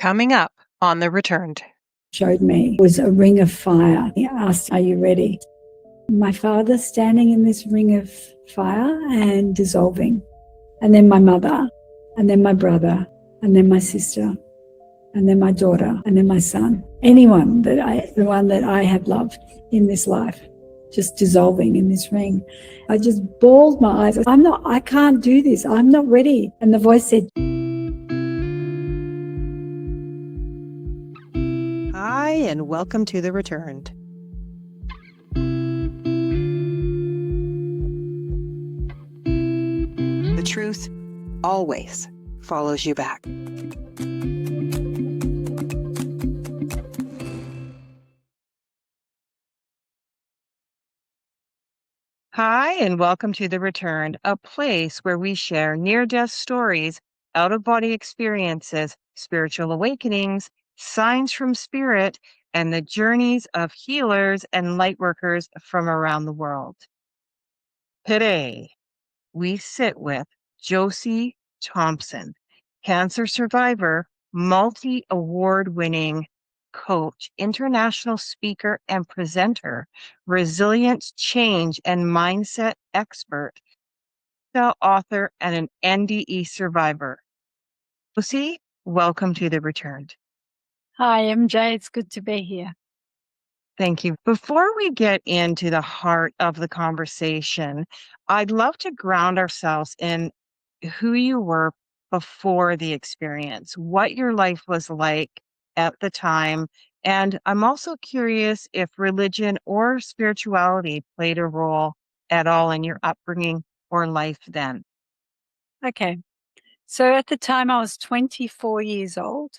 Coming up on The Returned. Showed me was a ring of fire. He asked, "Are you ready?" My father standing in this ring of fire and dissolving. And then my mother, and then my brother, and then my sister, and then my daughter, and then my son. Anyone the one that I have loved in this life, just dissolving in this ring. I just bawled my eyes. I can't do this. I'm not ready. And the voice said, Hi, and welcome to The Returned. The truth always follows you back. Hi, and welcome to The Returned, a place where we share near-death stories, out-of-body experiences, spiritual awakenings, signs from spirit, and the journeys of healers and lightworkers from around the world. Today, we sit with Josie Thomson, cancer survivor, multi-award winning coach, international speaker and presenter, resilience, change, and mindset expert, author, and an NDE survivor. Josie, welcome to The Returned. Hi, MJ. It's good to be here. Thank you. Before we get into the heart of the conversation, I'd love to ground ourselves in who you were before the experience, what your life was like at the time. And I'm also curious if religion or spirituality played a role at all in your upbringing or life then. Okay. So at the time, I was 24 years old.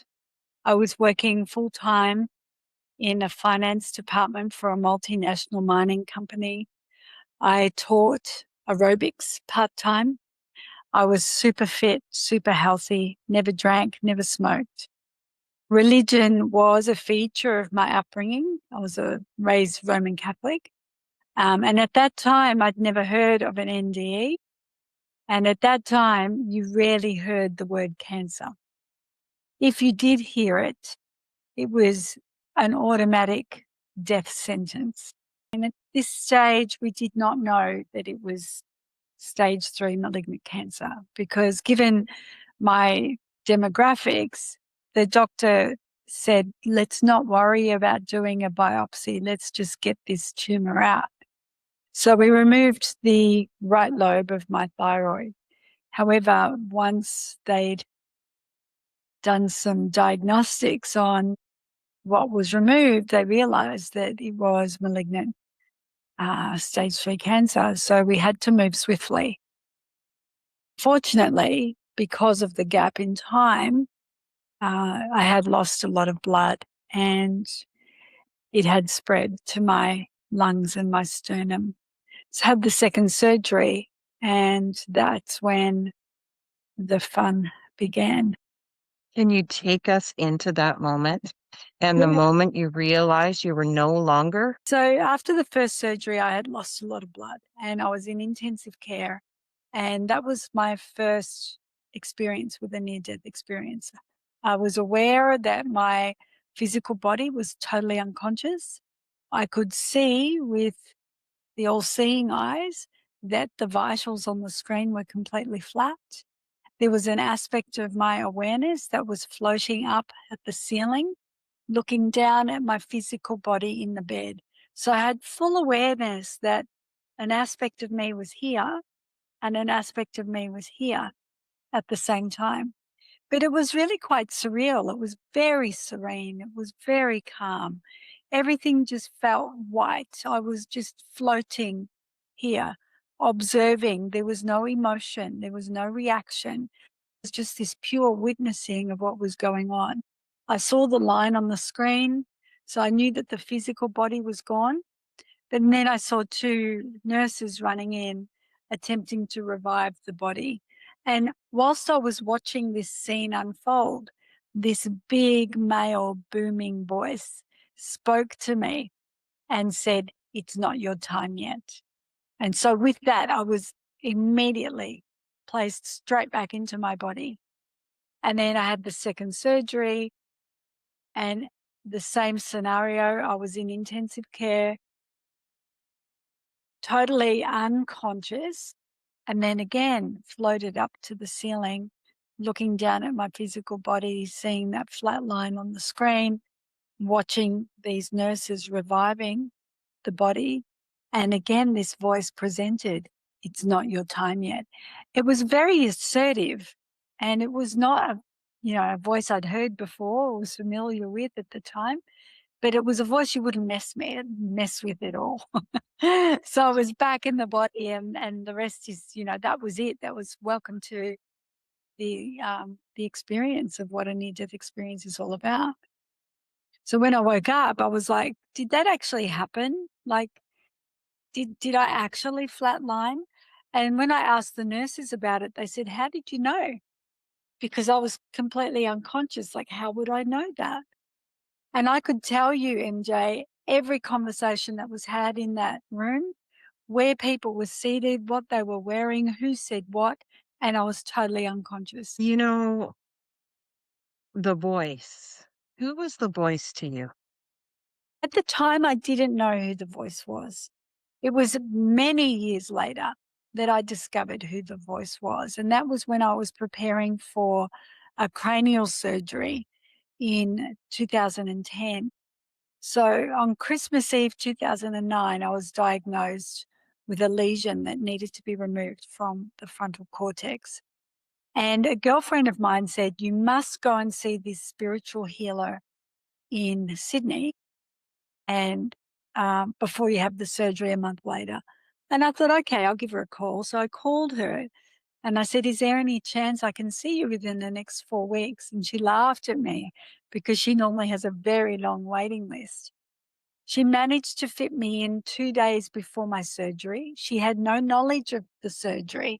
I was working full time in a finance department for a multinational mining company. I taught aerobics part time. I was super fit, super healthy, never drank, never smoked. Religion was a feature of my upbringing. I was raised Roman Catholic. And at that time, I'd never heard of an NDE. And at that time, you rarely heard the word cancer. If you did hear it, it was an automatic death sentence. And at this stage, we did not know that it was stage 3 malignant cancer because given my demographics, the doctor said, let's not worry about doing a biopsy. Let's just get this tumor out. So we removed the right lobe of my thyroid. However, once they'd done some diagnostics on what was removed, they realized that it was malignant stage 3 cancer. So we had to move swiftly. Fortunately, because of the gap in time, I had lost a lot of blood and it had spread to my lungs and my sternum. So I had the second surgery, and that's when the fun began. Can you take us into that moment and the Yeah. moment you realized you were no longer? So after the first surgery, I had lost a lot of blood and I was in intensive care. And that was my first experience with a near-death experience. I was aware that my physical body was totally unconscious. I could see with the all-seeing eyes that the vitals on the screen were completely flat. There was an aspect of my awareness that was floating up at the ceiling, looking down at my physical body in the bed. So I had full awareness that an aspect of me was here and an aspect of me was here at the same time. But it was really quite surreal. It was very serene. It was very calm. Everything just felt white. I was just floating here, observing. There was no emotion. There was no reaction. It was just this pure witnessing of what was going on. I saw the line on the screen, so I knew that the physical body was gone. But then I saw 2 nurses running in, attempting to revive the body. And whilst I was watching this scene unfold, this big male booming voice spoke to me and said, "It's not your time yet." And so with that, I was immediately placed straight back into my body. And then I had the second surgery. And the same scenario, I was in intensive care, totally unconscious, and then again floated up to the ceiling, looking down at my physical body, seeing that flat line on the screen, watching these nurses reviving the body. And again, this voice presented, it's not your time yet. It was very assertive, and it was not a voice I'd heard before or was familiar with at the time, but it was a voice you wouldn't mess with at all. So I was back in the body, and the rest is, that was it. That was welcome to the experience of what a near-death experience is all about. So when I woke up, I was like, did that actually happen? Like, did I actually flatline? And when I asked the nurses about it, they said, how did you know? Because I was completely unconscious. Like, how would I know that? And I could tell you, MJ, every conversation that was had in that room, where people were seated, what they were wearing, who said what, and I was totally unconscious. You know, the voice. Who was the voice to you? At the time, I didn't know who the voice was. It was many years later that I discovered who the voice was. And that was when I was preparing for a cranial surgery in 2010. So on Christmas Eve 2009, I was diagnosed with a lesion that needed to be removed from the frontal cortex. And a girlfriend of mine said, you must go and see this spiritual healer in Sydney and before you have the surgery a month later. And I thought, okay, I'll give her a call. So I called her and I said, is there any chance I can see you within the next 4 weeks? And she laughed at me because she normally has a very long waiting list. She managed to fit me in 2 days before my surgery. She had no knowledge of the surgery.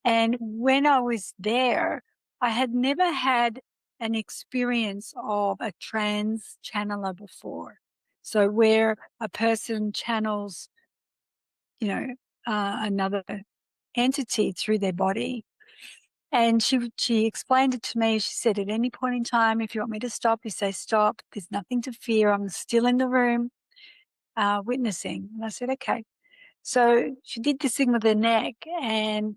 And when I was there, I had never had an experience of a trans channeler before. So where a person channels, another entity through their body. And she explained it to me. She said, at any point in time, if you want me to stop, you say stop. There's nothing to fear. I'm still in the room witnessing. And I said, okay. So she did this thing with her neck, and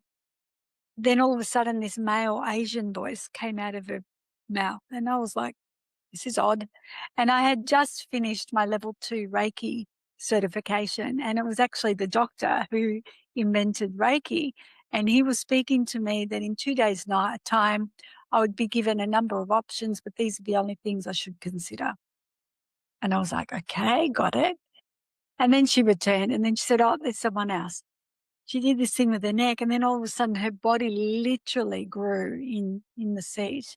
then all of a sudden this male Asian voice came out of her mouth. And I was like, this is odd. And I had just finished my level 2 Reiki certification. And it was actually the doctor who invented Reiki. And he was speaking to me that in 2 days' time, I would be given a number of options, but these are the only things I should consider. And I was like, okay, got it. And then she returned and then she said, oh, there's someone else. She did this thing with her neck, and then all of a sudden her body literally grew in the seat.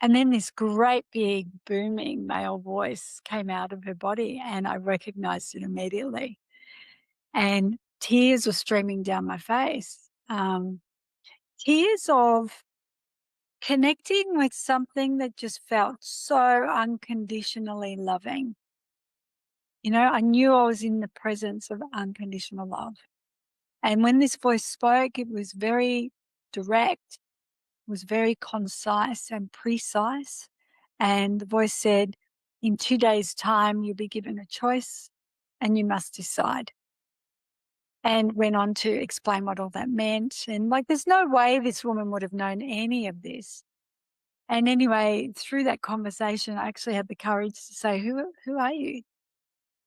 And then this great big booming male voice came out of her body, and I recognized it immediately. And tears were streaming down my face. Tears of connecting with something that just felt so unconditionally loving. I knew I was in the presence of unconditional love. And when this voice spoke, it was very direct, was very concise and precise. And the voice said, in 2 days' time, you'll be given a choice and you must decide. And went on to explain what all that meant. And there's no way this woman would have known any of this. And anyway, through that conversation, I actually had the courage to say, who are you?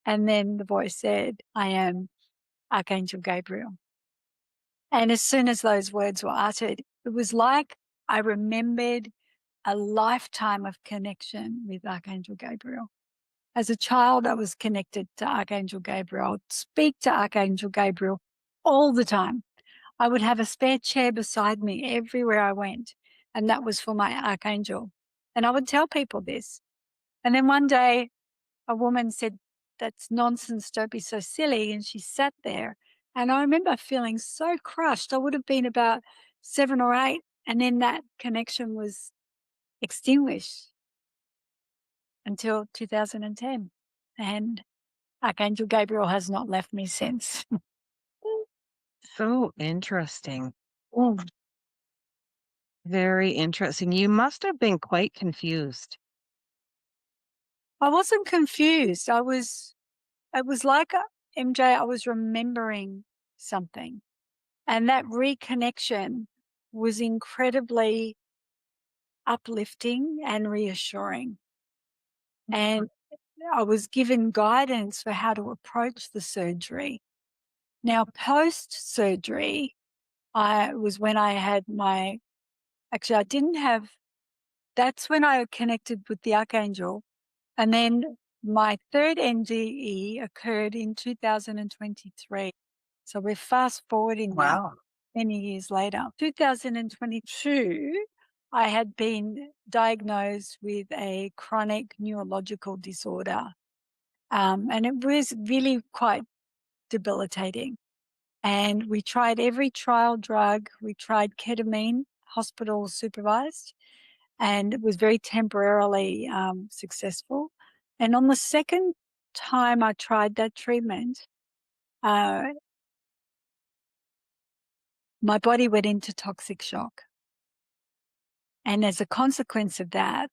And then the voice said, I am Archangel Gabriel. And as soon as those words were uttered, it was like I remembered a lifetime of connection with Archangel Gabriel. As a child, I was connected to Archangel Gabriel. I would speak to Archangel Gabriel all the time. I would have a spare chair beside me everywhere I went, and that was for my Archangel. And I would tell people this. And then one day, a woman said, that's nonsense, don't be so silly. And she sat there. And I remember feeling so crushed. I would have been about 7 or 8. And then that connection was extinguished until 2010. And Archangel Gabriel has not left me since. So interesting. Mm. Very interesting. You must have been quite confused. I wasn't confused. It was like MJ, I was remembering something. And that reconnection was incredibly uplifting and reassuring. And I was given guidance for how to approach the surgery. Now, post surgery, I was when I had actually, I didn't have, that's when I connected with the Archangel. And then my third NDE occurred in 2023. So we're fast forwarding now, many years later. 2022, I had been diagnosed with a chronic neurological disorder. And it was really quite debilitating. And we tried every trial drug. We tried ketamine, hospital supervised, and it was very temporarily successful. And on the second time I tried that treatment, my body went into toxic shock. And as a consequence of that,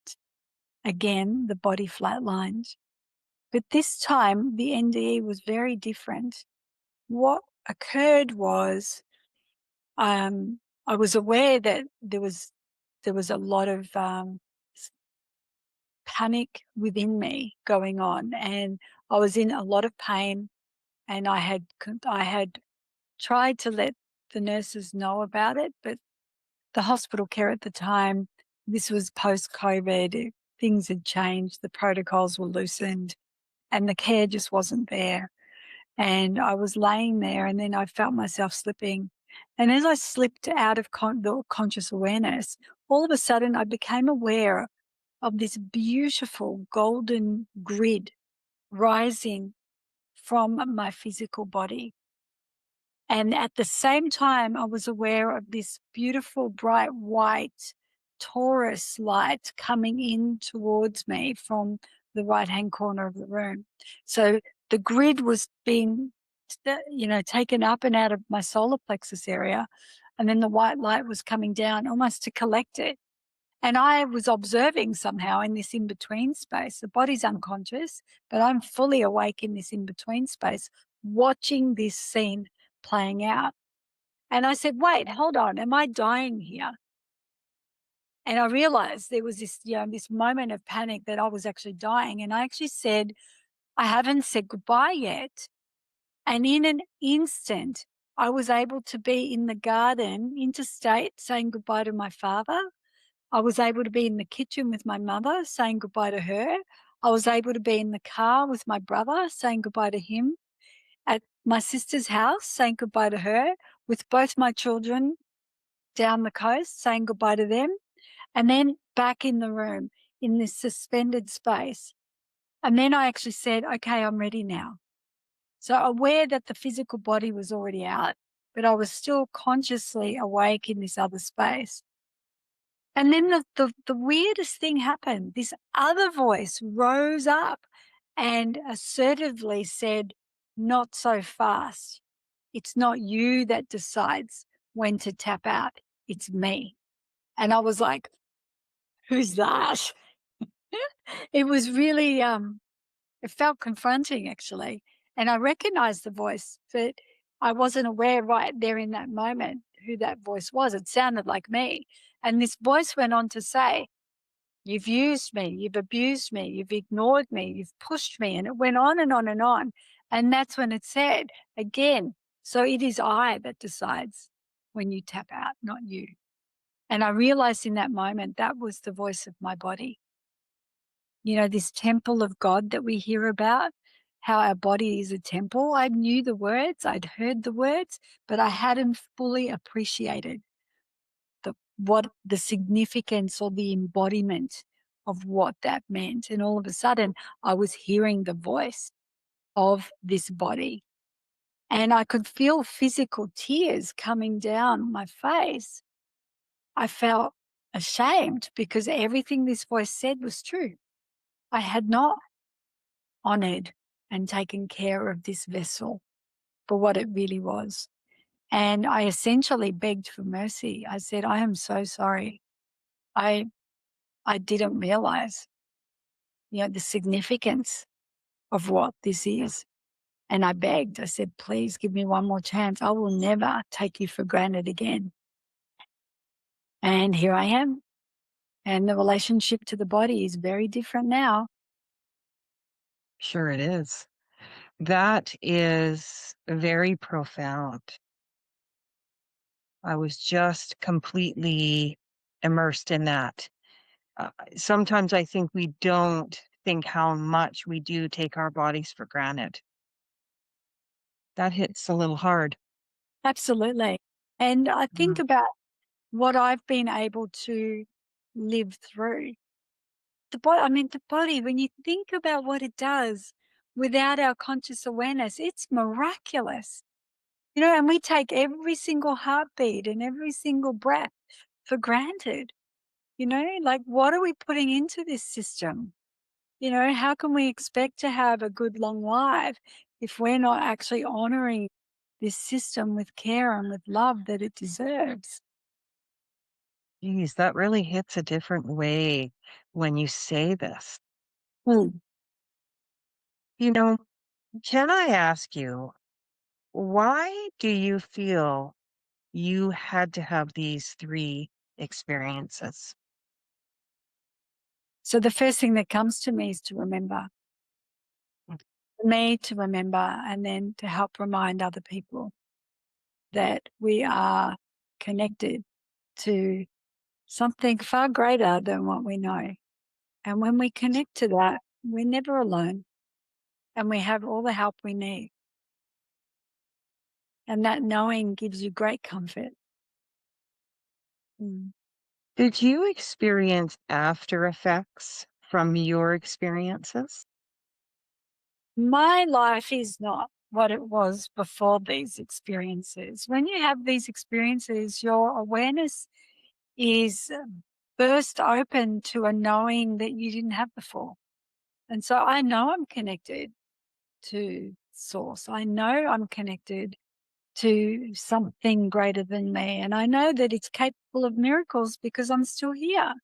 again, the body flatlined. But this time, the NDE was very different. What occurred was I was aware that there was a lot of panic within me going on, and I was in a lot of pain, and I had tried to let the nurses know about it, but the hospital care at the time, this was post-COVID, things had changed, the protocols were loosened, and the care just wasn't there. And I was laying there, and then I felt myself slipping. And as I slipped out of the conscious awareness, all of a sudden I became aware of this beautiful golden grid rising from my physical body. And at the same time, I was aware of this beautiful, bright white Taurus light coming in towards me from the right-hand corner of the room. So the grid was being, taken up and out of my solar plexus area. And then the white light was coming down almost to collect it. And I was observing somehow in this in-between space. The body's unconscious, but I'm fully awake in this in-between space, watching this scene playing out. And I said, wait, hold on, am I dying here? And I realized there was this, this moment of panic that I was actually dying. And I actually said, I haven't said goodbye yet. And in an instant, I was able to be in the garden, interstate, saying goodbye to my father. I was able to be in the kitchen with my mother, saying goodbye to her. I was able to be in the car with my brother, saying goodbye to him. At my sister's house, saying goodbye to her, with both my children down the coast, saying goodbye to them. And then back in the room in this suspended space. And then I actually said, okay, I'm ready now. So aware that the physical body was already out, but I was still consciously awake in this other space. And then the weirdest thing happened. This other voice rose up and assertively said, not so fast. It's not you that decides when to tap out. It's me. And I was like, who's that? It was really, it felt confronting actually. And I recognized the voice, but I wasn't aware right there in that moment who that voice was. It sounded like me. And this voice went on to say, you've used me, you've abused me, you've ignored me, you've pushed me. And it went on and on and on. And that's when it said, again, so it is I that decides when you tap out, not you. And I realized in that moment that was the voice of my body. This temple of God that we hear about, how our body is a temple. I knew the words, I'd heard the words, but I hadn't fully appreciated the significance or the embodiment of what that meant. And all of a sudden, I was hearing the voice of this body. And I could feel physical tears coming down my face. I felt ashamed because everything this voice said was true. I had not honored and taken care of this vessel for what it really was. And I essentially begged for mercy. I said, I am so sorry. I didn't realize. the significance of what this is. And I begged, I said, please give me one more chance. I will never take you for granted again. And here I am. And the relationship to the body is very different now. Sure it is. That is very profound. I was just completely immersed in that. Sometimes I think we don't think how much we do take our bodies for granted. That hits a little hard. Absolutely. And I think Mm. about what I've been able to live through. The body, when you think about what it does without our conscious awareness, it's miraculous. And we take every single heartbeat and every single breath for granted. Like, what are we putting into this system? How can we expect to have a good long life if we're not actually honoring this system with care and with love that it deserves? Geez, that really hits a different way when you say this. Mm. You know, can I ask you, why do you feel you had to have these three experiences? So the first thing that comes to me is to remember, Mm. for me to remember, and then to help remind other people that we are connected to something far greater than what we know. And when we connect to that, we're never alone and we have all the help we need. And that knowing gives you great comfort. Mm. Did you experience after effects from your experiences? My life is not what it was before these experiences. When you have these experiences, your awareness is burst open to a knowing that you didn't have before. And so I know I'm connected to source. I know I'm connected to something greater than me. And I know that it's capable of miracles because I'm still here.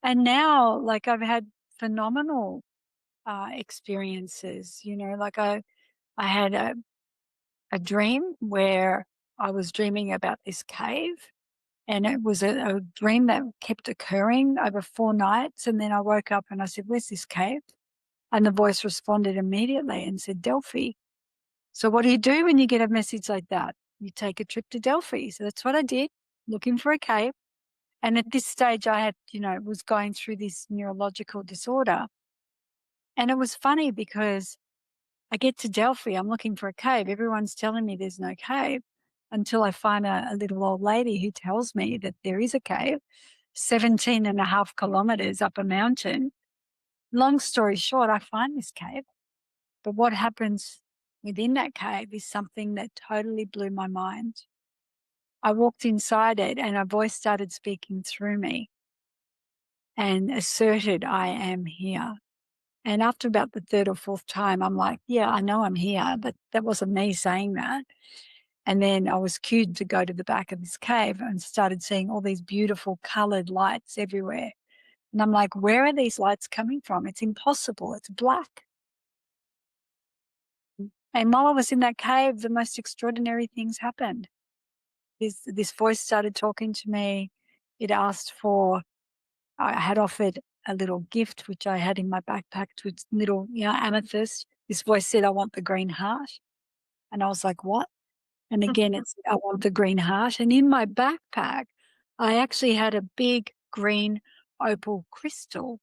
And now, like, I've had phenomenal experiences, like I had a dream where I was dreaming about this cave. And it was a dream that kept occurring over 4 nights. And then I woke up and I said, where's this cave? And the voice responded immediately and said, Delphi. So what do you do when you get a message like that? You take a trip to Delphi. So that's what I did, looking for a cave. And at this stage, I had, was going through this neurological disorder. And it was funny because I get to Delphi, I'm looking for a cave. Everyone's telling me there's no cave until I find a little old lady who tells me that there is a cave 17.5 kilometers up a mountain. Long story short, I find this cave. But what happens within that cave is something that totally blew my mind. I walked inside it and a voice started speaking through me and asserted, I am here. And after about the third or fourth time, I'm like, yeah, I know I'm here, but that wasn't me saying that. And then I was cued to go to the back of this cave and started seeing all these beautiful colored lights everywhere. And I'm like, where are these lights coming from? It's impossible. It's black. And while I was in that cave, the most extraordinary things happened. This voice started talking to me. It asked for, I had offered a little gift, which I had in my backpack, to its little, amethyst. This voice said, I want the green heart. And I was like, what? And again, it said, I want the green heart. And in my backpack, I actually had a big green opal crystal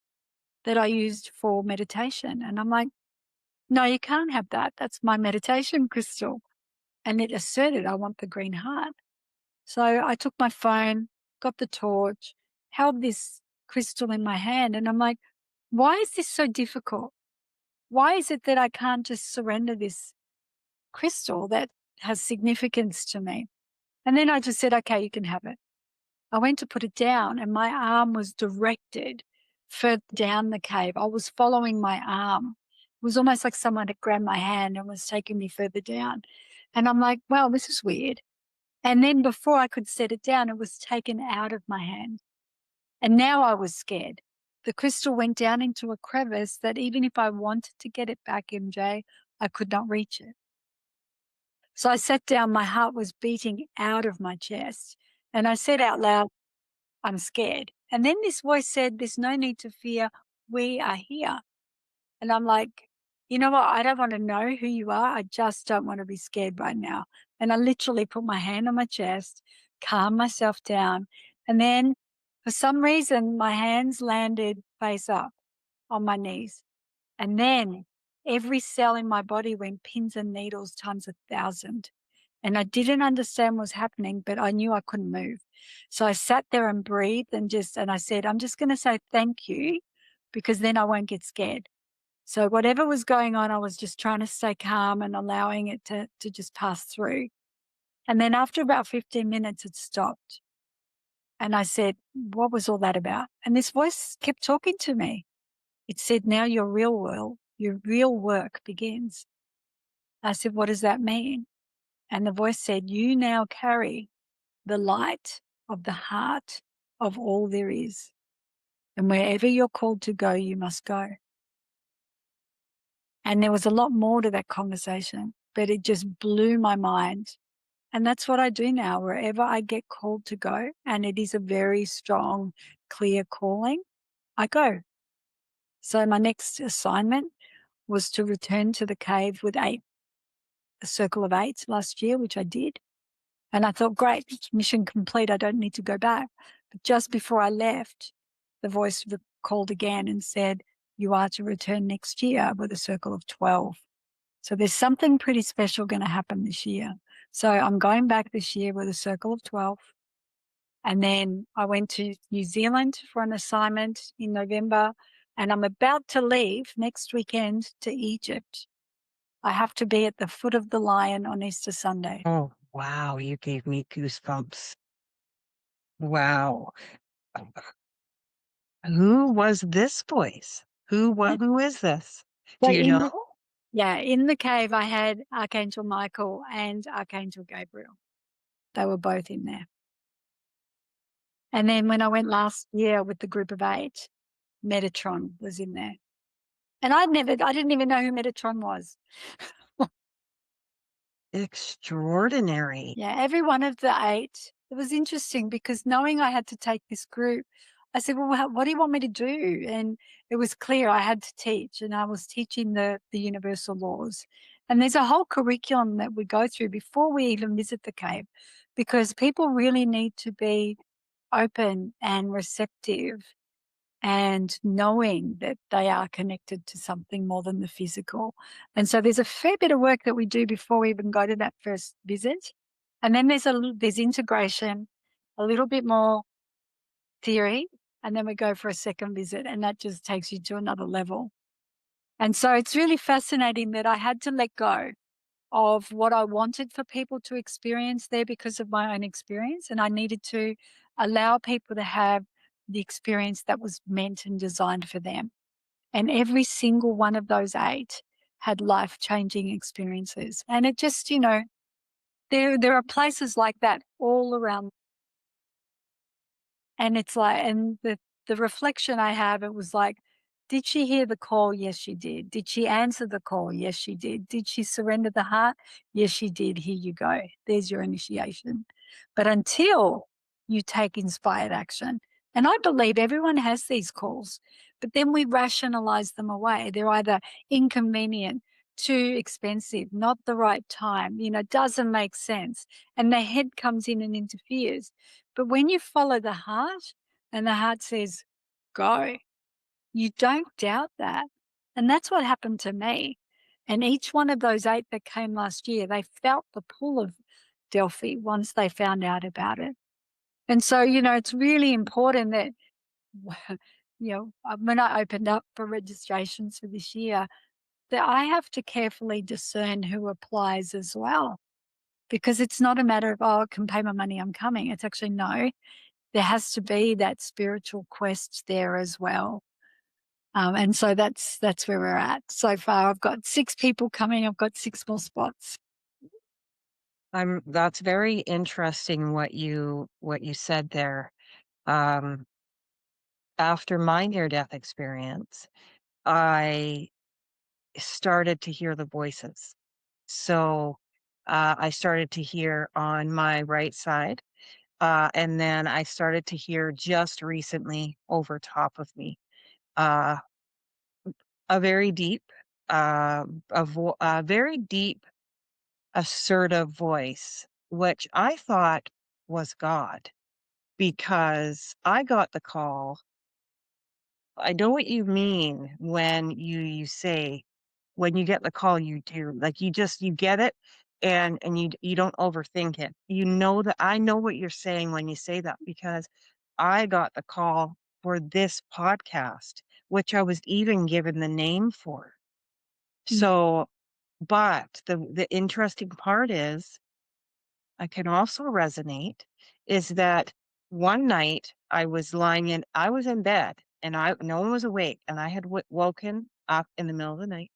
that I used for meditation. And I'm like, no, you can't have that. That's my meditation crystal. And it asserted, I want the green heart. So I took my phone, got the torch, held this crystal in my hand, and I'm like, why is this so difficult? Why is it that I can't just surrender this crystal that has significance to me? And then I just said, okay, you can have it. I went to put it down and my arm was directed further down the cave. I was following my arm. It was almost like someone had grabbed my hand and was taking me further down. And I'm like, well, this is weird. And then before I could set it down, it was taken out of my hand. And now I was scared the crystal went down into a crevice that even if I wanted to get it back, MJ, I could not reach it. So I sat down, my heart was beating out of my chest, and I said out loud, I'm scared. And then this voice said, there's no need to fear, we are here. And I'm like, you know what? I don't want to know who you are. I just don't want to be scared right now. And I literally put my hand on my chest, calm myself down. And then for some reason, my hands landed face up on my knees. And then every cell in my body went pins and needles times 1,000. And I didn't understand what was happening, but I knew I couldn't move. So I sat there and breathed and I said, I'm just going to say thank you because then I won't get scared. So whatever was going on, I was just trying to stay calm and allowing it to just pass through. And then after about 15 minutes, it stopped. And I said, what was all that about? And this voice kept talking to me. It said, now your real work begins. I said, what does that mean? And the voice said, you now carry the light of the heart of all there is. And wherever you're called to go, you must go. And there was a lot more to that conversation, but it just blew my mind. And that's what I do now. Wherever I get called to go, and it is a very strong, clear calling, I go. So my next assignment was to return to the cave with a circle of 8 last year, which I did. And I thought, great, mission complete. I don't need to go back. But just before I left, the voice called again and said, you are to return next year with a circle of 12. So there's something pretty special going to happen this year. So I'm going back this year with a circle of 12. And then I went to New Zealand for an assignment in November. And I'm about to leave next weekend to Egypt. I have to be at the foot of the lion on Easter Sunday. Oh, wow. You gave me goosebumps. Wow. Who was this voice? Who is this? So Do you know? in the cave, I had Archangel Michael and Archangel Gabriel. They were both in there. And then when I went last year with the group of 8, Metatron was in there. And I didn't even know who Metatron was. Extraordinary. Yeah, every one of the 8, it was interesting because knowing I had to take this group, I said, well, what do you want me to do? And it was clear I had to teach, and I was teaching the universal laws. And there's a whole curriculum that we go through before we even visit the cave, because people really need to be open and receptive and knowing that they are connected to something more than the physical. And so there's a fair bit of work that we do before we even go to that first visit. And then there's integration, a little bit more theory, and then we go for a second visit, and that just takes you to another level. And so it's really fascinating that I had to let go of what I wanted for people to experience there because of my own experience. And I needed to allow people to have the experience that was meant and designed for them. And every single one of those 8 had life-changing experiences. And it just, there are places like that all around. And it's like, and the reflection I have, it was like, did she hear the call? Yes, she did. Did she answer the call? Yes, she did. Did she surrender the heart? Yes, she did. Here you go. There's your initiation. But until you take inspired action, and I believe everyone has these calls, but then we rationalize them away. They're either inconvenient, too expensive, not the right time, doesn't make sense. And the head comes in and interferes. But when you follow the heart and the heart says, go, you don't doubt that. And that's what happened to me. And each one of those 8 that came last year, they felt the pull of Delphi once they found out about it. And so, it's really important that, when I opened up for registrations for this year, that I have to carefully discern who applies as well. Because it's not a matter of, I can pay my money, I'm coming. It's actually, no, there has to be that spiritual quest there as well. And so that's where we're at so far. I've got 6 people coming. I've got 6 more spots. That's very interesting what you said there. Um, after my near-death experience, I started to hear the voices. So, I started to hear on my right side, and then I started to hear just recently over top of me, uh, a very deep, a very deep, assertive voice, which I thought was God because I got the call. I know what you mean when you say, when you get the call, you do. Like, you get it, and you don't overthink it. You know that I know what you're saying when you say that because I got the call for this podcast, which I was even given the name for. Mm. So, but the interesting part is I can also resonate is that one night I was in bed and no one was awake and I had woken up in the middle of the night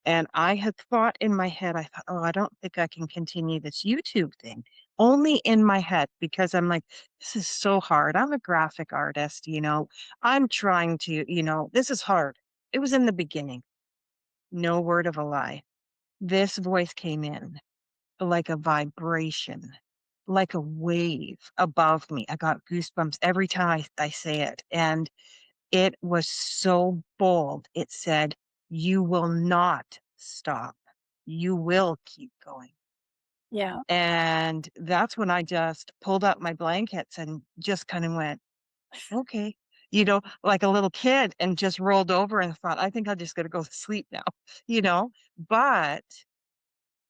and I had thought in my head, I thought, oh, I don't think I can continue this YouTube thing. Only in my head because I'm like, this is so hard. I'm a graphic artist, I'm trying to, this is hard. It was in the beginning. No word of a lie. This voice came in like a vibration, like a wave above me. I got goosebumps every time I say it. And it was so bold. It said, you will not stop. You will keep going. Yeah. And that's when I just pulled up my blankets and just kind of went, okay, like a little kid and just rolled over and thought, I think I'm just going to go to sleep now, you know, but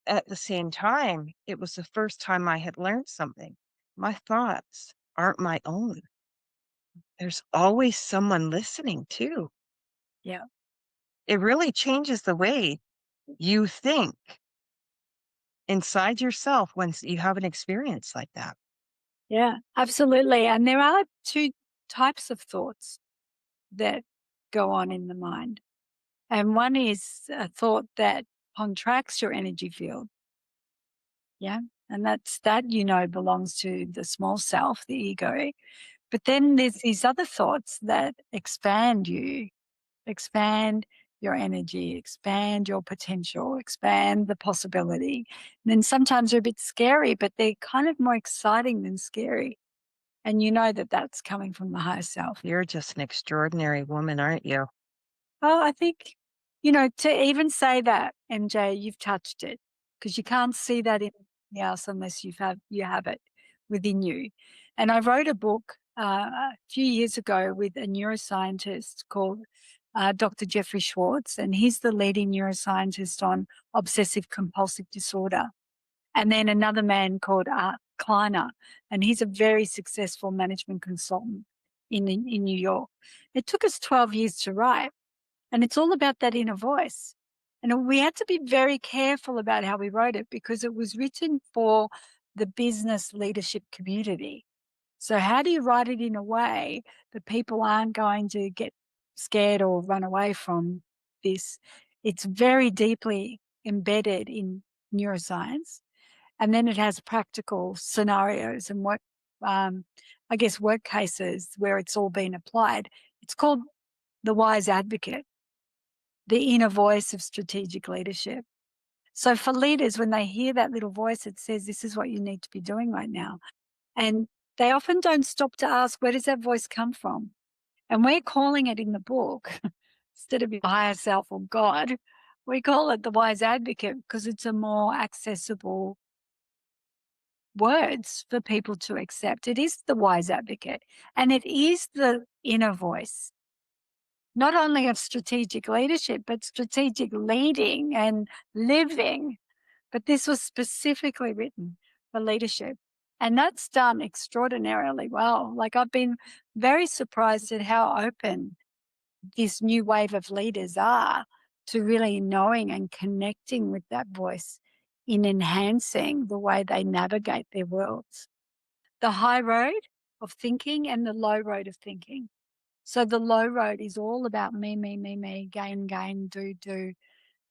at the same time, it was the first time I had learned something. My thoughts aren't my own. There's always someone listening too. Yeah. It really changes the way you think inside yourself when you have an experience like that. Yeah, absolutely. And there are two types of thoughts that go on in the mind. And one is a thought that contracts your energy field. Yeah. And that belongs to the small self, the ego. But then there's these other thoughts that expand you, expand your energy, expand your potential, expand the possibility. And then sometimes they're a bit scary, but they're kind of more exciting than scary. And you know that that's coming from the higher self. You're just an extraordinary woman, aren't you? Oh, I think, to even say that, MJ, you've touched it because you can't see that in anything else unless you have it within you. And I wrote a book a few years ago with a neuroscientist called Dr. Jeffrey Schwartz, and he's the leading neuroscientist on obsessive compulsive disorder. And then another man called Art Kleiner, and he's a very successful management consultant in New York. It took us 12 years to write, and it's all about that inner voice. And we had to be very careful about how we wrote it because it was written for the business leadership community. So how do you write it in a way that people aren't going to get scared or run away from this? It's very deeply embedded in neuroscience. And then it has practical scenarios and work cases where it's all been applied. It's called The Wise Advocate, the inner voice of strategic leadership. So for leaders, when they hear that little voice, it says, this is what you need to be doing right now. And they often don't stop to ask, where does that voice come from? And we're calling it in the book, instead of your higher self or God, we call it the wise advocate because it's a more accessible words for people to accept. It is the wise advocate, and it is the inner voice, not only of strategic leadership, but strategic leading and living. But this was specifically written for leadership. And that's done extraordinarily well. Like, I've been very surprised at how open this new wave of leaders are to really knowing and connecting with that voice in enhancing the way they navigate their worlds. The high road of thinking and the low road of thinking. So the low road is all about me, gain, gain, do.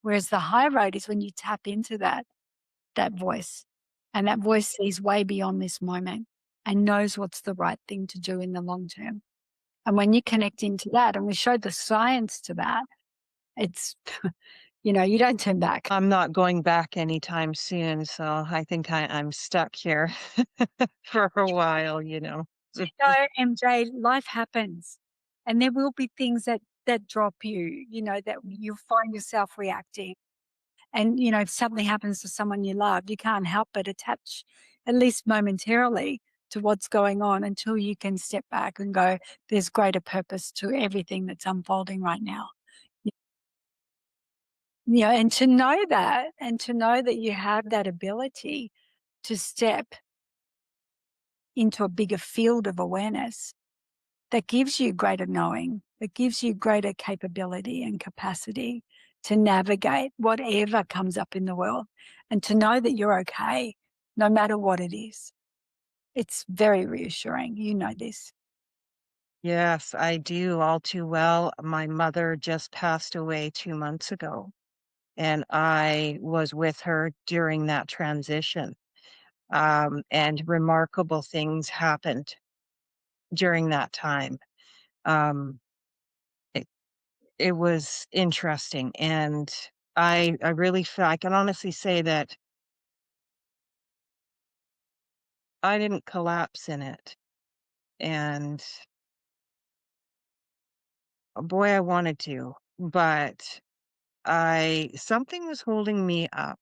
Whereas the high road is when you tap into that voice, and that voice sees way beyond this moment and knows what's the right thing to do in the long term. And when you connect into that, and we showed the science to that, it's, you don't turn back. I'm not going back anytime soon, so I think I'm stuck here for a while, you know. MJ, life happens, and there will be things that drop you, that you find yourself reacting. And, if something happens to someone you love, you can't help but attach, at least momentarily, to what's going on until you can step back and go, there's greater purpose to everything that's unfolding right now. And to know that, and to know that you have that ability to step into a bigger field of awareness that gives you greater knowing, that gives you greater capability and capacity to navigate whatever comes up in the world, and to know that you're okay no matter what it is. It's very reassuring. You know this. Yes, I do all too well. My mother just passed away 2 months ago, and I was with her during that transition. And remarkable things happened during that time. Um, it, it was interesting, and I really feel I can honestly say that I didn't collapse in it, and boy, I wanted to, but I something was holding me up,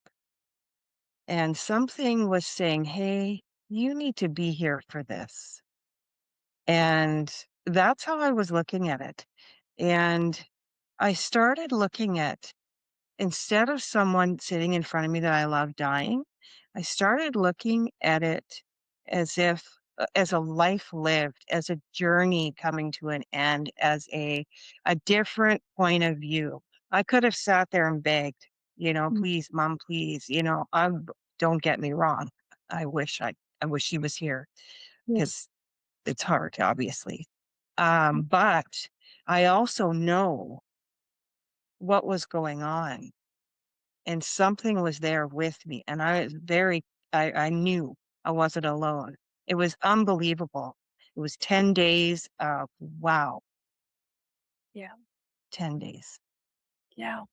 and something was saying, "Hey, you need to be here for this." And that's how I was looking at it. And I started looking at instead of someone sitting in front of me that I love dying, I started looking at it as if as a life lived, as a journey coming to an end, as a different point of view. I could have sat there and begged, Mm. please, mom, please, don't get me wrong. I wish she was here Yeah. because it's hard, obviously. But I also know what was going on, and something was there with me, and I knew I wasn't alone. It was unbelievable. It was 10 days of wow, Yeah. 10 days. Yeah.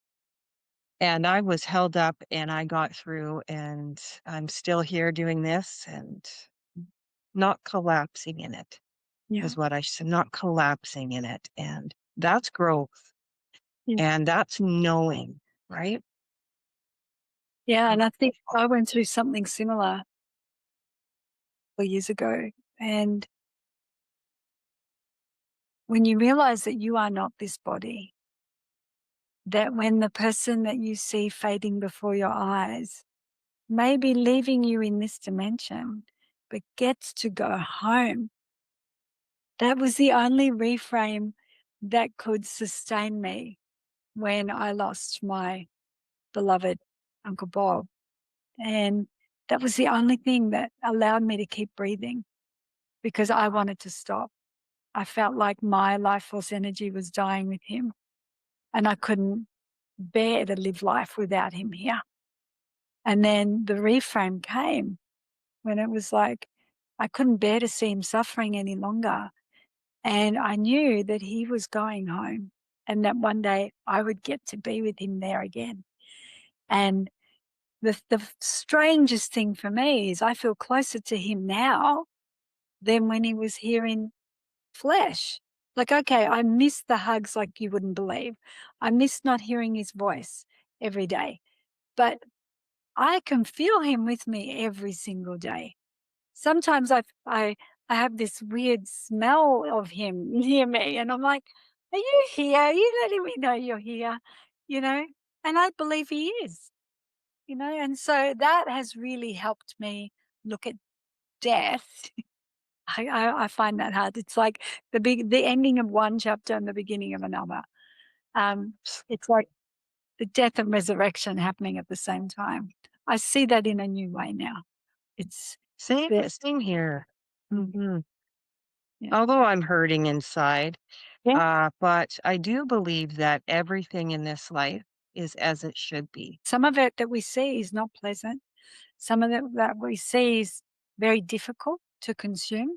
And I was held up and I got through, and I'm still here doing this and not collapsing in it Yeah. is what I said, not collapsing in it. And that's growth Yeah. and that's knowing, right? Yeah. And I think I went through something similar 4 years ago. And when you realize that you are not this body, that when the person that you see fading before your eyes may be leaving you in this dimension, but gets to go home, that was the only reframe that could sustain me when I lost my beloved Uncle Bob. And that was the only thing that allowed me to keep breathing, because I wanted to stop. I felt like my life force energy was dying with him, and I couldn't bear to live life without him here. And then the reframe came when it was like I couldn't bear to see him suffering any longer. And I knew that he was going home, and that one day I would get to be with him there again. And the strangest thing for me is I feel closer to him now than when he was here in flesh. Like, okay, I miss the hugs like you wouldn't believe. I miss not hearing his voice every day. But I can feel him with me every single day. Sometimes I have this weird smell of him near me, and I'm like, "Are you here? Are you letting me know you're here?" You know? And I believe he is, and so that has really helped me look at death. I find that hard. It's like the ending of one chapter and the beginning of another. It's like the death and resurrection happening at the same time. I see that in a new way now. It's Same, the same here. mm, hmm yeah. Although I'm hurting inside, Yeah. but I do believe that everything in this life is as it should be. Some of it that we see is not pleasant. Some of it that we see is very difficult to consume.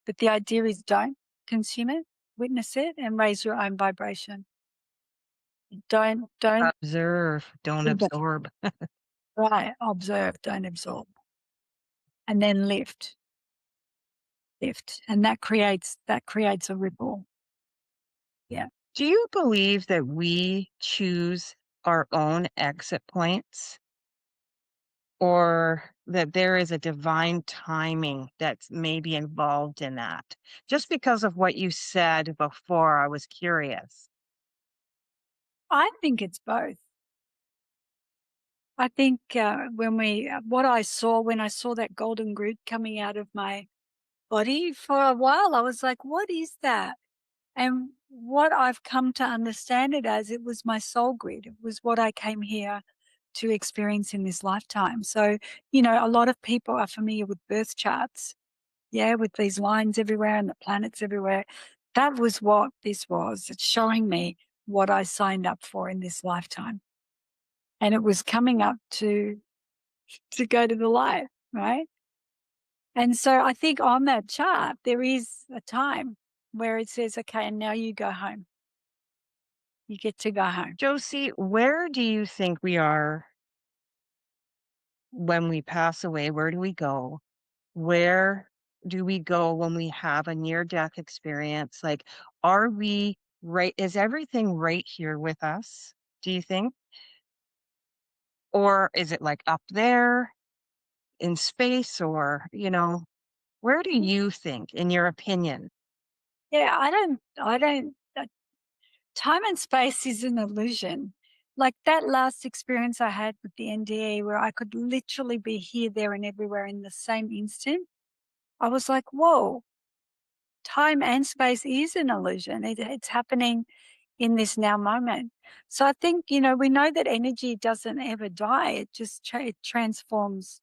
But the idea is don't consume it. witness it and raise your own vibration. Don't Observe, don't absorb. right, observe, don't absorb. And then lift, and that creates a ripple. Yeah. Do you believe that we choose our own exit points, or that there is a divine timing that's maybe involved in that? Just because of what you said before, I was curious. I think it's both. I think what I saw when I saw that golden grid coming out of my body for a while, I was like, what is that? And what I've come to understand it as, it was my soul grid. It was what I came here to experience in this lifetime. So, a lot of people are familiar with birth charts, yeah, with these lines everywhere and the planets everywhere. That was what this was. It's showing me what I signed up for in this lifetime. And it was coming up to go to the light, right? And so I think on that chart, there is a time where it says, okay, and now you go home. You get to go home. Josie, where do you think we are when we pass away? Where do we go? Where do we go when we have a near death experience? Like, are we right? Is everything right here with us? Do you think? Or is it like up there in space, or, where do you think, in your opinion? Yeah, I don't, time and space is an illusion. Like that last experience I had with the NDE where I could literally be here, there, and everywhere in the same instant. I was like, whoa, time and space is an illusion. It's happening in this now moment. So I think, we know that energy doesn't ever die. It just it transforms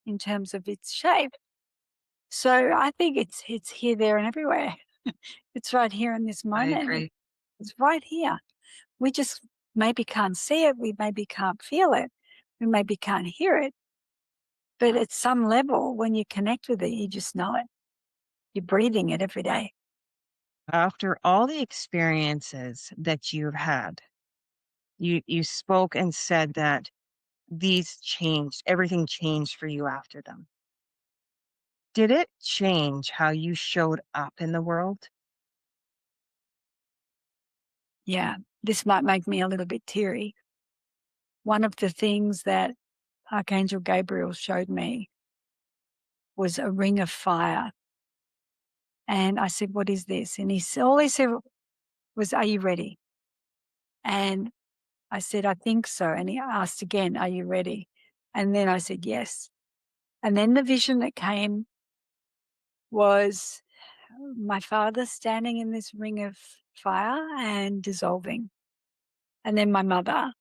in terms of its shape. So I think it's here, there, and everywhere. It's right here in this I moment. agree. It's right here. We just maybe can't see it. We maybe can't feel it. We maybe can't hear it. But at some level, when you connect with it, you just know it. You're breathing it every day. After all the experiences that you've had, you spoke and said that these changed, everything changed for you after them. Did it change how you showed up in the world? Yeah. This might make me a little bit teary. One of the things that Archangel Gabriel showed me was a ring of fire. And I said, what is this? And all he said was, are you ready? And I said, I think so. And he asked again, are you ready? And then I said, yes. And then the vision that came was my father standing in this ring of fire and dissolving. And then my mother,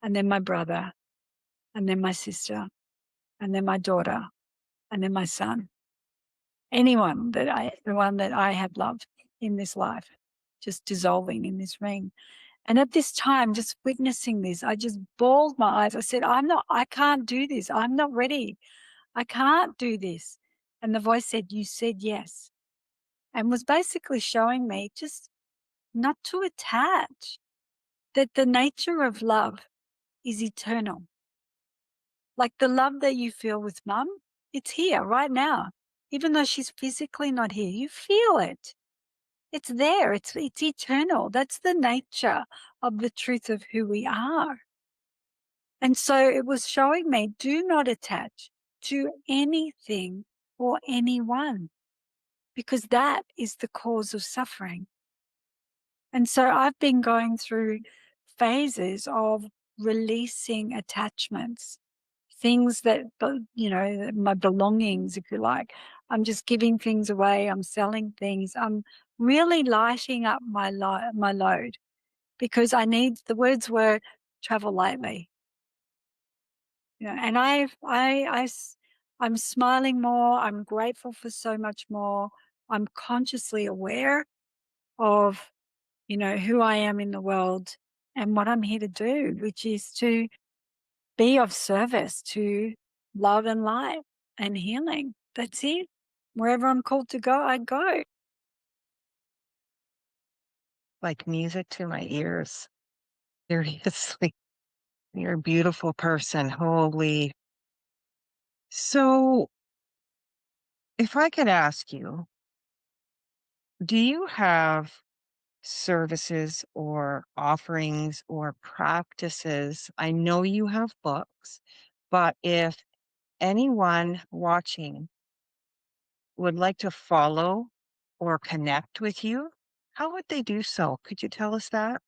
and then my brother, and then my sister, and then my daughter, and then my son. The one that I have loved in this life, just dissolving in this ring. And at this time, just witnessing this, I just bawled my eyes. I said, I can't do this. I'm not ready. I can't do this. And the voice said, you said yes. And was basically showing me just not to attach, that the nature of love is eternal. Like the love that you feel with mum, it's here right now. Even though she's physically not here, you feel it. It's there. It's eternal. That's the nature of the truth of who we are. And so it was showing me, do not attach to anything or anyone, because that is the cause of suffering. And so I've been going through phases of releasing attachments, things that, my belongings, if you like. I'm just giving things away. I'm selling things. I'm really lighting up my load, because the words were travel lightly. And I'm smiling more. I'm grateful for so much more. I'm consciously aware of, who I am in the world and what I'm here to do, which is to be of service to love and light and healing. That's it. Wherever I'm called to go, I go. like music to my ears. Seriously, you're a beautiful person. Holy. So, if I could ask you, do you have services or offerings or practices? I know you have books, but if anyone watching would like to follow or connect with you, how would they do so? Could you tell us that?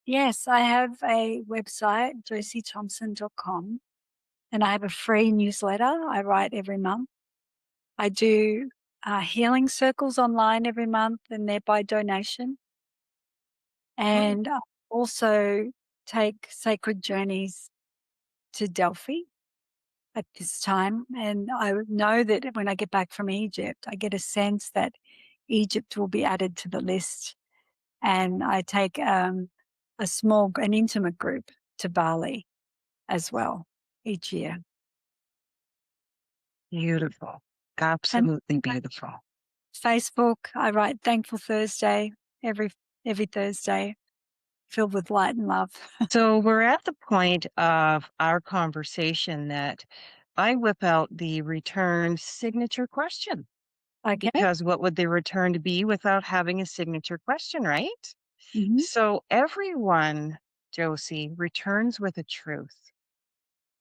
Yes, I have a website, josiethompson.com, and I have a free newsletter I write every month. I do healing circles online every month, and they're by donation. Oh, And I also take sacred journeys to Delphi at this time. And I know that when I get back from Egypt, I get a sense that Egypt will be added to the list. And I take an intimate group to Bali as well each year. beautiful. And Absolutely beautiful. Facebook, I write Thankful Thursday every Thursday, filled with light and love. So we're at the point of our conversation that I whip out the return signature question. Okay. Because what would the return be without having a signature question, right? Mhm. So everyone, Josie, returns with a truth.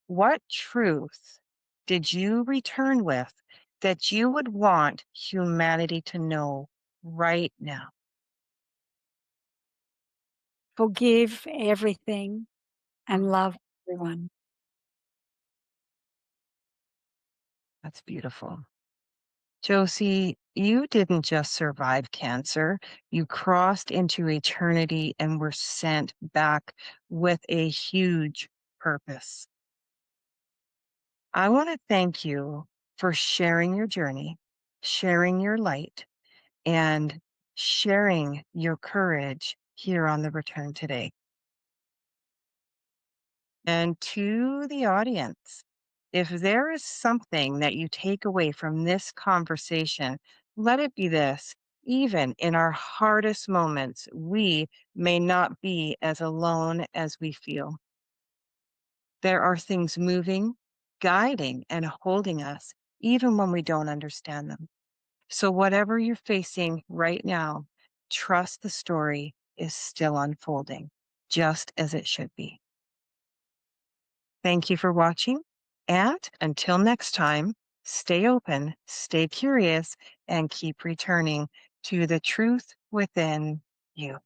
What truth did you return with that you would want humanity to know right now? Forgive everything and love everyone. That's beautiful. Josie, you didn't just survive cancer, you crossed into eternity and were sent back with a huge purpose. I want to thank you for sharing your journey, sharing your light, and sharing your courage here on the return today. And to the audience, if there is something that you take away from this conversation, let it be this. Even in our hardest moments, we may not be as alone as we feel. There are things moving, guiding, and holding us, even when we don't understand them. So, whatever you're facing right now, trust the story is still unfolding, just as it should be. Thank you for watching. And until next time, stay open, stay curious, and keep returning to the truth within you.